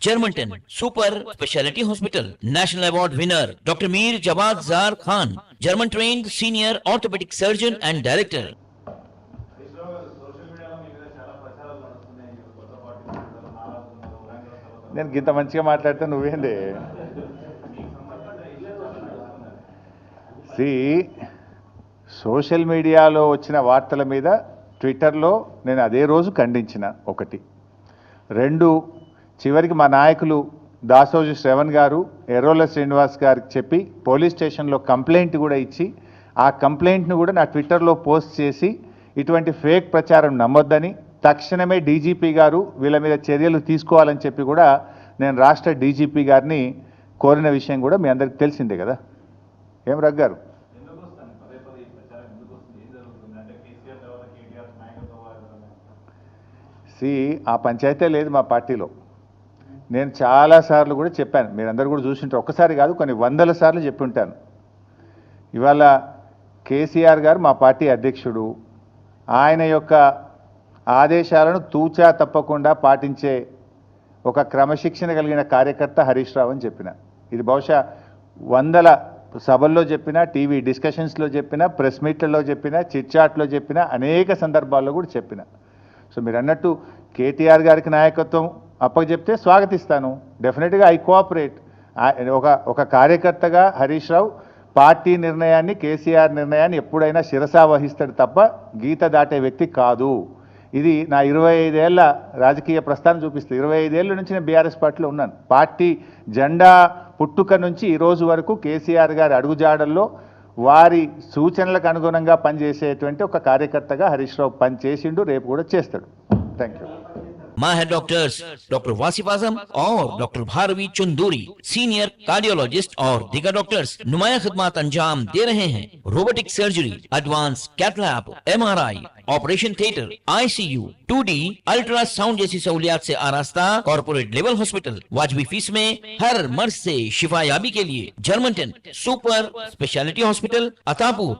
Germanton super speciality hospital, national award winner doctor Mir Jawad Jar Khan, German trained senior orthopedic surgeon and director. నేను గింత మంచిగా మాట్లాడితే నువ్వేంది సోషల్ మీడియాలో వచ్చిన వార్తల మీద ట్విట్టర్లో నేను అదే రోజు ఖండించిన. ఒకటి. రెండు, చివరికి మా నాయకులు దాసోజు శ్రవణ్ గారు ఎర్రోల శ్రీనివాస్ గారికి చెప్పి పోలీస్ స్టేషన్లో కంప్లైంట్ కూడా ఇచ్చి ఆ కంప్లైంట్ను కూడా నా ట్విట్టర్లో పోస్ట్ చేసి ఇటువంటి ఫేక్ ప్రచారం నమ్మొద్దని, తక్షణమే డీజీపీ గారు వీళ్ళ మీద చర్యలు తీసుకోవాలని చెప్పి కూడా నేను రాష్ట్ర డీజీపీ గారిని కోరిన విషయం కూడా మీ అందరికీ తెలిసిందే కదా. ఏం రగ్గారు? ఆ పంచాయతీ లేదు మా పార్టీలో. నేను చాలాసార్లు కూడా చెప్పాను, మీరందరూ కూడా చూసింటారు. ఒక్కసారి కాదు, కొన్ని వందల సార్లు చెప్పి ఉంటాను. ఇవాళ కేసీఆర్ గారు మా పార్టీ అధ్యక్షుడు, ఆయన యొక్క ఆదేశాలను తూచా తప్పకుండా పాటించే ఒక క్రమశిక్షణ కలిగిన కార్యకర్త హరీష్ రావు అని చెప్పిన. ఇది బహుశా వందల సభల్లో చెప్పిన, టీవీ డిస్కషన్స్లో చెప్పిన, ప్రెస్ మీట్లలో చెప్పిన, చిట్చాట్లో చెప్పిన, అనేక సందర్భాల్లో కూడా చెప్పిన. సో మీరు అన్నట్టు కేటీఆర్ గారికి నాయకత్వం అప్పచెప్తే స్వాగతిస్తాను, డెఫినెట్గా ఐ కోఆపరేట్. ఒక కార్యకర్తగా హరీష్ రావు పార్టీ నిర్ణయాన్ని, కేసీఆర్ నిర్ణయాన్ని ఎప్పుడైనా శిరసా వహిస్తాడు తప్ప గీత దాటే వ్యక్తి కాదు. ఇది నా 25 ఏళ్ల రాజకీయ ప్రస్థానం చూపిస్తుంది. 25 ఏళ్ళ నుంచి నేను బీఆర్ఎస్ పార్టీలో ఉన్నాను. పార్టీ జెండా పుట్టుక నుంచి ఈ రోజు వరకు కేసీఆర్ గారి అడుగుజాడల్లో వారి సూచనలకు అనుగుణంగా పనిచేసేటువంటి ఒక కార్యకర్తగా హరీష్ రావు పనిచేసిండు, రేపు కూడా చేస్తాడు. Thank you. माहिर डॉक्टर्स डॉक्टर वासिफ आजम और doctor Bharvi Chanduri, senior cardiologist और दीगर डॉक्टर्स नुमाया खिदमत अंजाम दे रहे हैं। Robotic surgery, advance cath lab, MRI, operation theatre, ICU, 2D ultrasound जैसी सहूलियात से आरास्ता कॉर्पोरेट लेवल हॉस्पिटल। वाजबी फीस में हर मर्ज से शिफायाबी के लिए Germanton super speciality hospital, Attapur.